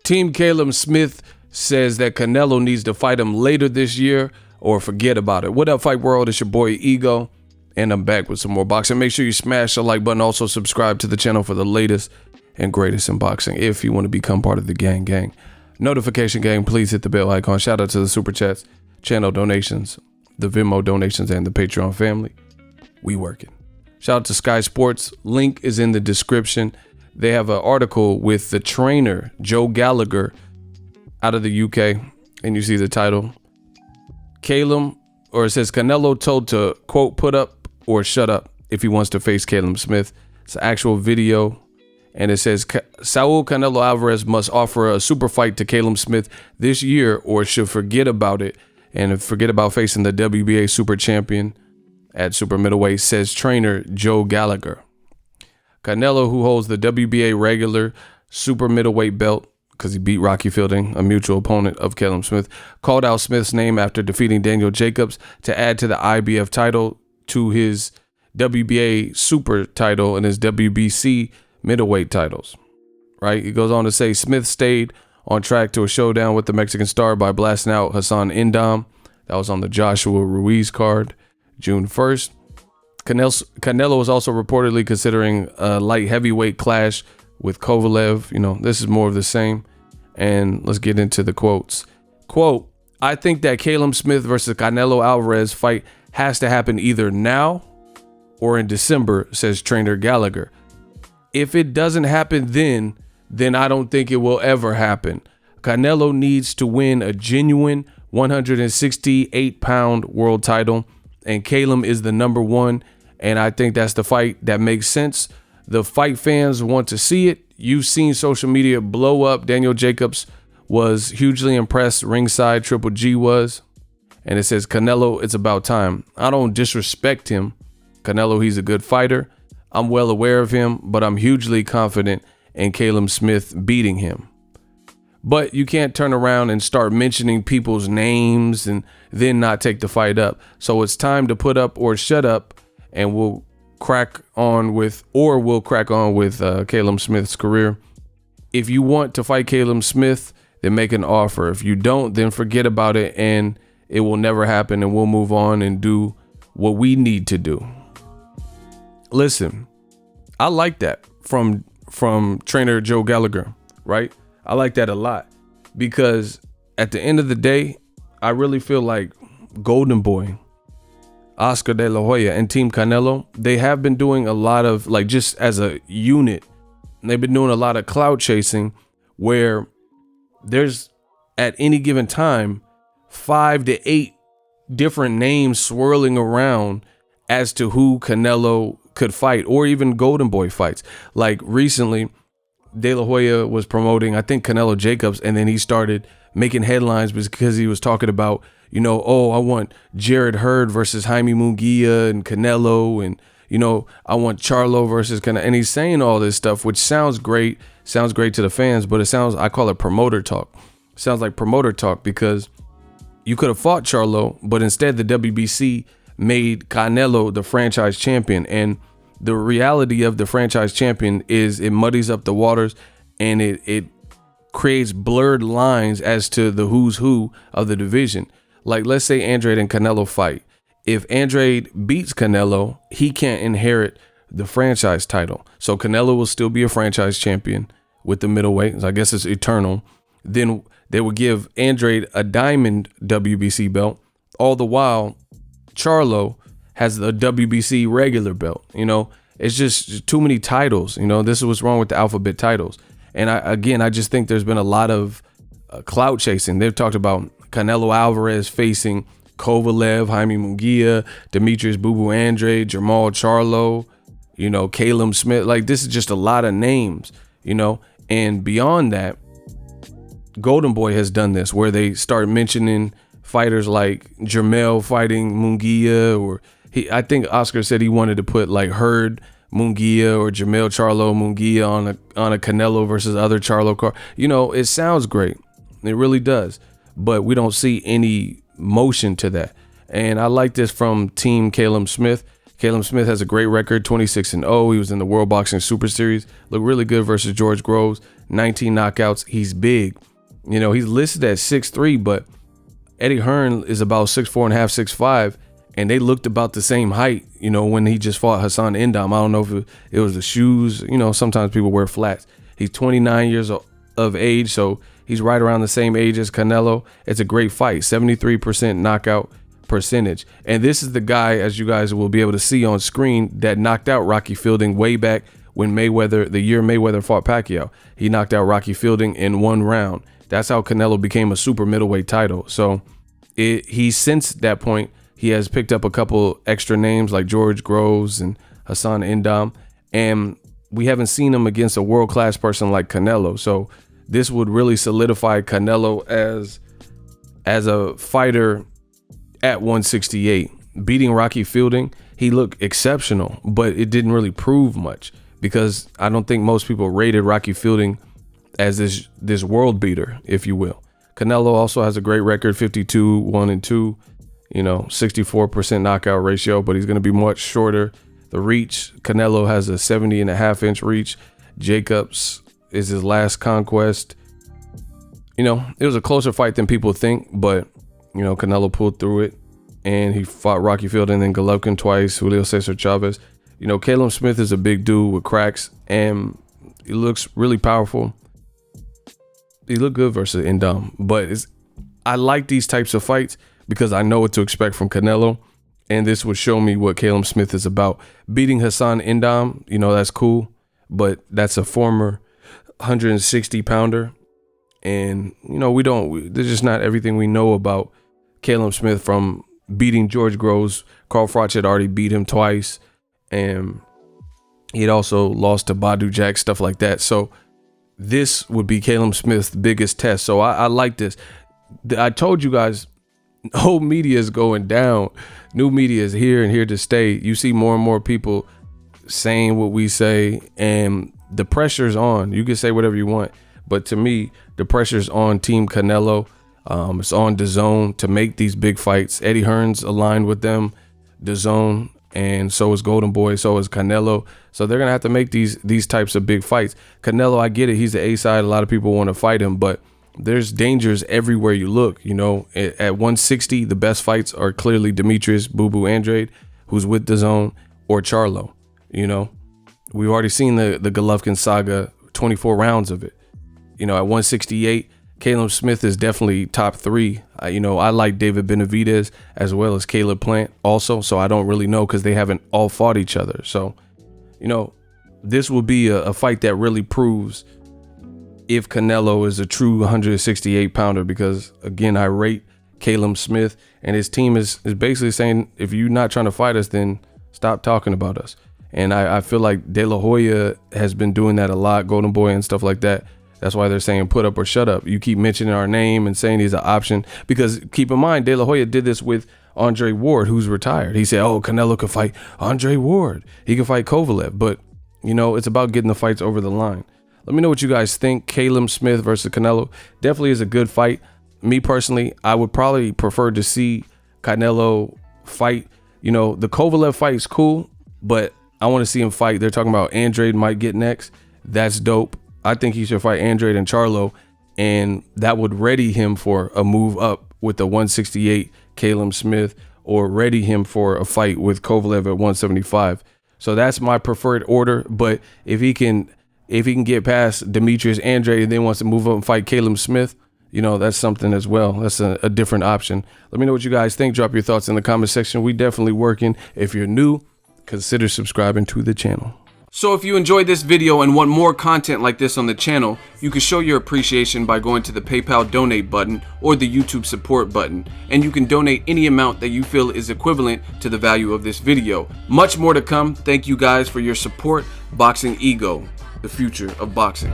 Team CALLUM Smith says that Canelo needs to fight him later this year or forget about it. What up, Fight World? It's your boy Ego, and I'm back with some more boxing. Make sure you smash the like button. Also subscribe to the channel for the latest and greatest in boxing if you want to become part of the gang. Notification gang, please hit the bell icon. Shout out to the super chats, channel donations, the Venmo donations, and the Patreon family. We working. Shout out to Sky Sports. Link is in the description. They have an article with the trainer, Joe Gallagher, out of the UK. And you see the title. CALLUM, or it says Canelo told to, quote, put up or shut up if he wants to face CALLUM Smith. It's an actual video. And it says Saul Canelo Alvarez must offer a super fight to CALLUM Smith this year or should forget about it and forget about facing the WBA super champion at super middleweight, says trainer Joe Gallagher. Canelo, who holds the WBA regular super middleweight belt because he beat Rocky Fielding, a mutual opponent of CALLUM Smith, called out Smith's name after defeating Daniel Jacobs to add to the IBF title to his WBA super title and his WBC middleweight titles. Right? He goes on to say Smith stayed on track to a showdown with the Mexican star by blasting out Hassan Indam. That was on the Joshua Ruiz card, June 1st. Canelo was also reportedly considering a light heavyweight clash with Kovalev. You know, this is more of the same. And let's get into the quotes. Quote, I think that CALLUM Smith versus Canelo Alvarez fight has to happen either now or in December, says trainer Gallagher. If it doesn't happen then I don't think it will ever happen. Canelo needs to win a genuine 168-pound world title, and CALLUM is the number one, and I think that's the fight that makes sense. The fight fans want to see it. You've seen social media blow up. Daniel Jacobs was hugely impressed ringside, Triple G was. And it says, Canelo, it's about time. I don't disrespect him. Canelo, he's a good fighter. I'm well aware of him, but I'm hugely confident in CALLUM Smith beating him. But you can't turn around and start mentioning people's names and then not take the fight up. So it's time to put up or shut up, and we'll crack on with CALLUM Smith's career. If you want to fight CALLUM Smith, then make an offer. If you don't, then forget about it, and it will never happen, and we'll move on and do what we need to do. Listen, I like that from trainer Joe Gallagher, right? I like that a lot because at the end of the day, I really feel like Golden Boy, Oscar De La Hoya, and Team Canelo, they have been doing a lot of, like, just as a unit, they've been doing a lot of clout chasing where there's at any given time 5 to 8 different names swirling around as to who Canelo could fight, or even Golden Boy fights. Like recently, De La Hoya was promoting, I think, Canelo Jacobs, and then he started making headlines because he was talking about, you know, oh, I want Jared Hurd versus Jaime Munguia and Canelo, and, you know, I want Charlo versus Canelo, and he's saying all this stuff, which sounds great to the fans, but it sounds, I call it promoter talk. It sounds like promoter talk because you could have fought Charlo, but instead the WBC made Canelo the franchise champion, and the reality of the franchise champion is it muddies up the waters and it creates blurred lines as to the who's who of the division. Like, let's say Andrade and Canelo fight. If Andrade beats Canelo, he can't inherit the franchise title. So Canelo will still be a franchise champion with the middleweight. So I guess it's eternal. Then they would give Andrade a diamond WBC belt. All the while, Charlo has the WBC regular belt. You know, it's just too many titles. You know, this is what's wrong with the alphabet titles. And I just think there's been a lot of clout chasing. They've talked about Canelo Alvarez facing Kovalev, Jaime Munguia, Demetrius Boo Boo Andrade, Jermall Charlo, you know, CALLUM Smith. Like, this is just a lot of names, you know. And beyond that, Golden Boy has done this where they start mentioning fighters like Jermell fighting Munguia, or I think Oscar said he wanted to put like Hurd Munguia or Jermell Charlo Munguia on a Canelo versus other Charlo card. You know, it sounds great. It really does. But we don't see any motion to that. And I like this from Team CALLUM Smith. CALLUM Smith has a great record, 26-0. He was in the World Boxing Super Series. Looked really good versus George Groves. 19 knockouts. He's big. You know, he's listed at 6'3", but Eddie Hearn is about 6'4.5", 6'5", and they looked about the same height, you know, when he just fought Hassan Endam. I don't know if it was the shoes. You know, sometimes people wear flats. He's 29 years of age, so he's right around the same age as Canelo. It's a great fight, 73% knockout percentage. And this is the guy, as you guys will be able to see on screen, that knocked out Rocky Fielding way back when the year Mayweather fought Pacquiao. He knocked out Rocky Fielding in 1 round. That's how Canelo became a super middleweight title. So he since that point, he has picked up a couple extra names like George Groves and Hassan Endam, and we haven't seen him against a world-class person like Canelo. So this would really solidify Canelo as a fighter at 168. Beating Rocky Fielding, he looked exceptional, but it didn't really prove much because I don't think most people rated Rocky Fielding as this world beater, if you will. Canelo also has a great record, 52-1-2, you know, 64% knockout ratio, but he's going to be much shorter. The reach, Canelo has a 70.5-inch reach. Jacobs is his last conquest. You know, it was a closer fight than people think, but, you know, Canelo pulled through it, and he fought Rocky Fielding and then Golovkin twice, Julio Cesar Chavez. You know, CALLUM Smith is a big dude with cracks, and he looks really powerful. He looked good versus Endam, but I like these types of fights because I know what to expect from Canelo, and this would show me what CALLUM Smith is about. Beating Hassan Endam, you know, that's cool, but that's a former 160-pounder, and, you know, there's just not everything we know about CALLUM Smith from beating George Groves. Carl Froch had already beat him twice, and he'd also lost to Badu Jack, stuff like that. So this would be CALLUM Smith's biggest test. So I like this. I told you guys, old media is going down. New media is here and here to stay. You see more and more people saying what we say, and the pressure's on. You can say whatever you want, but to me, the pressure's on Team Canelo. It's on DAZN to make these big fights. Eddie Hearn's aligned with them, DAZN, and so is Golden Boy, so is Canelo. So they're gonna have to make these types of big fights. Canelo, I get it, he's the A side. A lot of people want to fight him, but there's dangers everywhere you look. You know, at 160, the best fights are clearly Demetrius Boo Boo Andrade, who's with DAZN, or Charlo. You know, we've already seen the Golovkin saga, 24 rounds of it. You know, at 168, CALLUM Smith is definitely top 3. You know, I like David Benavidez as well as Caleb Plant also, so I don't really know because they haven't all fought each other. So, you know, this will be a fight that really proves if Canelo is a true 168-pounder, because, again, I rate CALLUM Smith, and his team is basically saying, if you're not trying to fight us, then stop talking about us. And I feel like De La Hoya has been doing that a lot, Golden Boy and stuff like that. That's why they're saying put up or shut up. You keep mentioning our name and saying he's an option, because keep in mind, De La Hoya did this with Andre Ward, who's retired. He said, oh, Canelo could fight Andre Ward. He could fight Kovalev. But, you know, it's about getting the fights over the line. Let me know what you guys think. CALLUM Smith versus Canelo definitely is a good fight. Me personally, I would probably prefer to see Canelo fight. You know, the Kovalev fight is cool, but I want to see him fight. They're talking about Andrade might get next. That's dope. I think he should fight Andrade and Charlo, and that would ready him for a move up with the 168 CALLUM Smith, or ready him for a fight with Kovalev at 175. So that's my preferred order. But if he can get past Demetrius Andrade and then wants to move up and fight CALLUM Smith, you know, that's something as well. That's a different option. Let me know what you guys think. Drop your thoughts in the comment section. We definitely working. If you're new, consider subscribing to the channel. So if you enjoyed this video and want more content like this on the channel, you can show your appreciation by going to the PayPal donate button or the YouTube support button, and you can donate any amount that you feel is equivalent to the value of this video. Much more to come. Thank you guys for your support. Boxing Ego, the future of boxing.